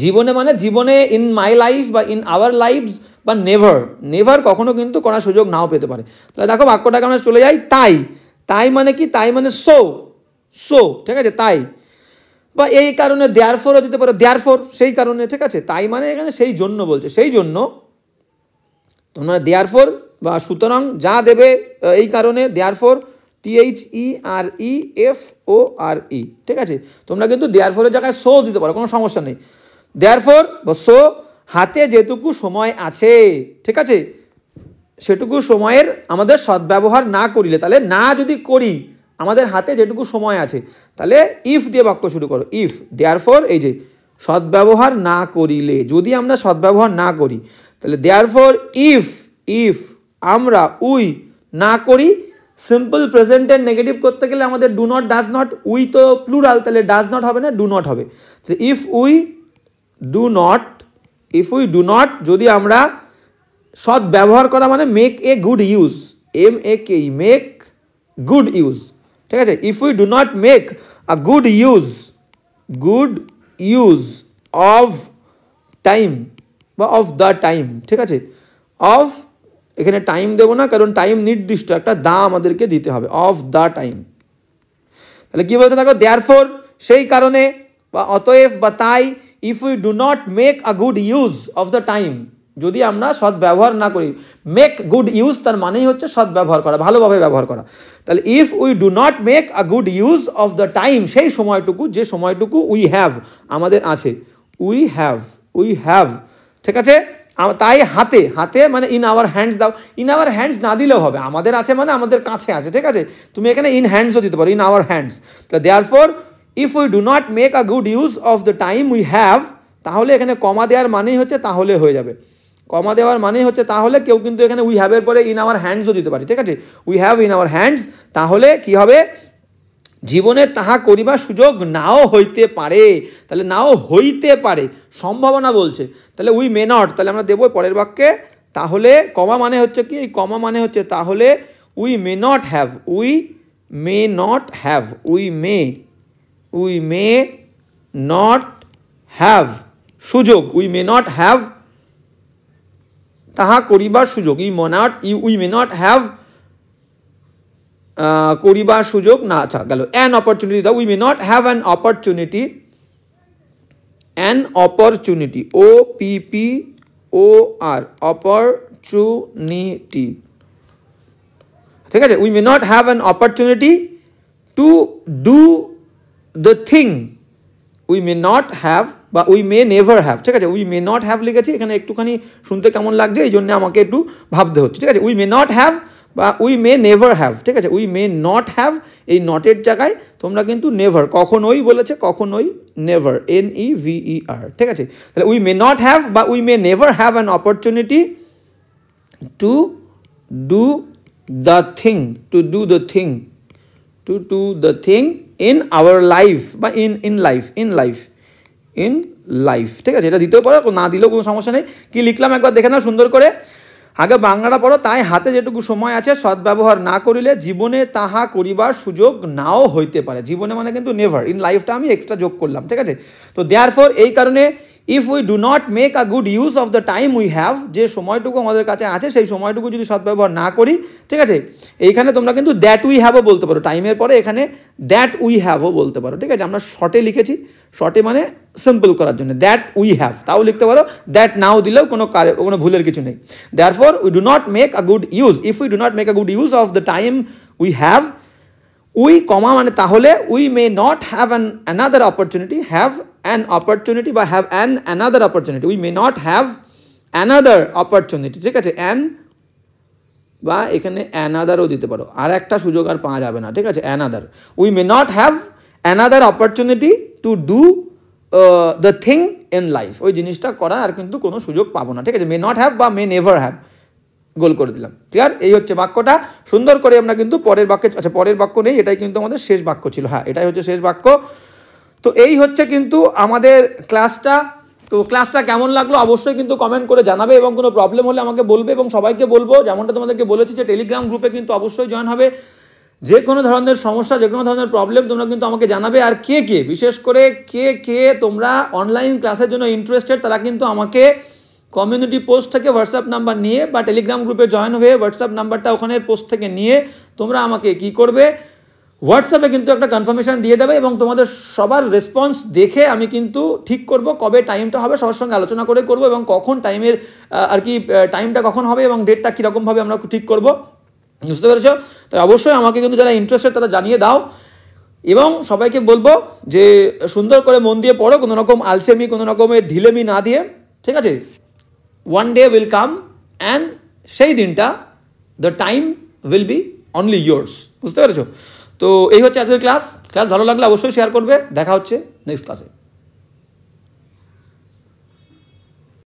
জীবনে মানে জীবনে, ইন মাই লাইফ বা ইন আওয়ার লাইফস, বা নেভার কখনো কিন্তু করার সুযোগ নাও পেতে পারে। তাহলে দেখো বাক্যটাকে আমরা চলে যাই, তাই মানে কি, তাই মানে সো, ঠিক আছে, তাই, বা এই কারণে দেয়ারফরও দিতে পারো, দেয়ারফর সেই কারণে, ঠিক আছে। তাই মানে এখানে সেই জন্য বলছে, সেই জন্য তোমরা দেয়ারফর বা সুতরাং যা দেবে, এই কারণে দেয়ারফর, THEREFORE, ঠিক আছে। তোমরা কিন্তু দেয়ারফরের জায়গায় সো দিতে পারো, কোনো সমস্যা নেই। দেয়ারফর বা সো, হাতে যেটুকু সময় আছে, ঠিক আছে, সেটুকু সময়ের আমাদের সদ্ব্যবহার না করিলে, তাহলে না যদি করি, আমাদের হাতে যেটুকু সময় আছে, তাহলে ইফ দিয়ে বাক্য শুরু করো, ইফ, দেয়ারফর এই যে সদ্ব্যবহার না করিলে, যদি আমরা সদ্ব্যবহার না করি, তাহলে দেয়ারফর ইফ আমরা উই না করি, সিম্পল প্রেজেন্টের নেগেটিভ করতে গেলে আমাদের do not, does not, we তো প্লুরাল, তাহলে ডাজ নট হবে না, ডু নট হবে। তাহলে ইফ উই ডু নট, যদি আমরা সদ্ব্যবহার করা মানে make a good use, MAKE, make good use, ঠিক আছে। If we do not make a good use of time বা অফ দ্য টাইম, ঠিক আছে। অফ, এখানে টাইম দেবো না, কারণ টাইম নির্দিষ্ট একটা দা আমাদেরকে দিতে হবে, অফ দ্য টাইম। তাহলে কি বলতে থাকো, দেয়ারফর সেই কারণে বা অতএব বা তাই, if we do not make a good use of the time, যদি আমরা সদ্ব্যবহার না করি, মেক গুড ইউজ তার মানেই হচ্ছে সদ্ব্যবহার করা, ভালোভাবে ব্যবহার করা। তাহলে if we do not make a good use of the time, সেই সময়টুকু, যে সময়টুকু উই হ্যাভ আমাদের আছে, উই হ্যাভ, ঠিক আছে। তাই হাতে মানে ইন আওয়ার হ্যান্ডস দাও, ইন আওয়ার হ্যান্ডস না দিলেও হবে, আমাদের আছে মানে আমাদের কাছে আছে, ঠিক আছে। তুমি এখানে ইন হ্যান্ডসও দিতে পারো, ইন আওয়ার হ্যান্ডস। তাহলে therefore if we do not make a good use of the time we have, তাহলে এখানে কমা দেওয়ার মানেই হচ্ছে তাহলে হয়ে যাবে, কমা দেওয়ার মানেই হচ্ছে তাহলে। কেউ কিন্তু এখানে উই হ্যাভের পরে ইন আওয়ার হ্যান্ডসও দিতে পারে, ঠিক আছে। We have in our hands, তাহলে কি হবে, জীবনে তাহা করিবার সুযোগ নাও হইতে পারে, তাহলে নাও হইতে পারে, সম্ভাবনা বলছে। তাহলে উই মে নট, তাহলে আমরা দেবো পরের বাক্যে, তাহলে কমা মানে হচ্ছে কি, এই কমা মানে হচ্ছে তাহলে we may not have, we may not have সুযোগ, উই মে নট হ্যাভ, তাহা করিবার সুযোগ, উই মে নট হ্যাভ করিবার সুযোগ না, আচ্ছা গেল অ্যান অপরচুনিটি দাও, we may not have an opportunity, OPPOR opportunity, ঠিক আছে, we may not have an opportunity to do the thing, we may not have বা উই মে নেভার হ্যাভ, ঠিক আছে, উই মে নট হ্যাভ লিখেছি এখানে, একটুখানি শুনতে কেমন লাগছে এই জন্য আমাকে একটু ভাবতে হচ্ছে, ঠিক আছে, উই মে নট হ্যাভ বা উই মে নেভার হ্যাভ, ঠিক আছে, উই মে নট হ্যাভ এই নটের জায়গায় তোমরা কিন্তু নেভার, কখনোই বলেছে, কখনোই নেভার, NEVER, ঠিক আছে, তাহলে উই মে নট হ্যাভ বা we may never have an opportunity to do the thing, to do the thing, to do the thing in our life বা ইন লাইফ, ঠিক আছে, এটা দিতেও পারো, না দিলেও কোনো সমস্যা নেই। কি লিখলাম একবার দেখে নাও সুন্দর করে, আগে বাংলাটা পড়ো, তাই হাতে যেটুকু সময় আছে সদ্ব্যবহার না করিলে জীবনে তাহা করিবার সুযোগ নাও হইতে পারে, জীবনে মানে কিন্তু নেভার, ইন লাইফটা আমি এক্সট্রা যোগ করলাম, ঠিক আছে, তো দেয়ারফর এই কারণে if we do not make a good use of the time we have, যে সময়টুকু আমাদের কাছে আছে সেই সময়টুকু যদি সদ্ব্যবহার না করি, ঠিক আছে, এইখানে তোমরা কিন্তু দ্যাট উই হ্যাভও বলতে পারো, টাইমের পরে এখানে দ্যাট উই হ্যাভও বলতে পারো, ঠিক আছে, আমরা শর্টে লিখেছি, শর্টে মানে সিম্পল করার জন্য, দ্যাট উই হ্যাভ, তাও লিখতে পারো, দ্যাট নাও দিলেও কোনো ভুলের কিছু নেই। Therefore we do not make a good use, if we do not make a good use of the time we have, we comma মানে তাহলে, we may not have another opportunity, have an opportunity বা have another opportunity, we may not have another opportunity, ঠিক আছে, বা এখানে অ্যানাদারও দিতে পারো, আর একটা সুযোগ আর পাওয়া যাবে না, ঠিক আছে, another, we may not have another opportunity to do the thing in life, ওই জিনিসটা করার আর কিন্তু কোনো সুযোগ পাবো না, ঠিক আছে, মে নট হ্যাভ বা মে নেভার হ্যাভ, গোল করে দিলাম, ঠিক আছে, এই হচ্ছে বাক্যটা, সুন্দর করে আমরা কিন্তু পরের বাক্যে, আচ্ছা পরের বাক্য নেই, এটাই কিন্তু আমাদের শেষ বাক্য ছিল, হ্যাঁ এটাই হচ্ছে শেষ বাক্য। তো এই হচ্ছে কিন্তু আমাদের ক্লাসটা, তো ক্লাসটা কেমন লাগলো অবশ্যই কিন্তু কমেন্ট করে জানাবে, এবং কোনো প্রবলেম হলে আমাকে বলবে, এবং সবাইকে বলবো যেমনটা তোমাদেরকে বলেছি যে টেলিগ্রাম গ্রুপে কিন্তু অবশ্যই জয়েন হবে, যে কোনো ধরনের সমস্যা, যে কোনো ধরনের প্রবলেম তোমরা কিন্তু আমাকে জানাবে, আর কে বিশেষ করে কে তোমরা অনলাইন ক্লাসের জন্য ইন্টারেস্টেড তারা কিন্তু আমাকে কমিউনিটি পোস্ট থেকে হোয়াটসঅ্যাপ নাম্বার নিয়ে বা টেলিগ্রাম গ্রুপে জয়েন হয়ে হোয়াটসঅ্যাপ নাম্বারটা ওখানে পোস্ট থেকে নিয়ে তোমরা আমাকে কি করবে, হোয়াটসঅ্যাপে কিন্তু একটা কনফার্মেশন দিয়ে দেবে, এবং তোমাদের সবার রেসপন্স দেখে আমি কিন্তু ঠিক করব কবে টাইমটা হবে, সবার সঙ্গে আলোচনা করে করব, এবং কখন টাইমের আর কি টাইমটা কখন হবে এবং ডেটটা কীরকমভাবে আমরা ঠিক করব, বুঝতে পেরেছো? তাই অবশ্যই আমাকে কিন্তু যারা ইন্টারেস্টেড তারা জানিয়ে দাও, এবং সবাইকে বলবো যে সুন্দর করে মন দিয়ে পড়ো, কোনো রকম আলসেমি, কোনো রকমের ঢিলেমি না দিয়ে, ঠিক আছে, one day will come and সেই দিনটা the time will be only yours, বুঝতে পেরেছো? তো এই হচ্ছে আজকের ক্লাস ভালো লাগলে অবশ্যই শেয়ার করবে, দেখা হচ্ছে নেক্সট ক্লাসে।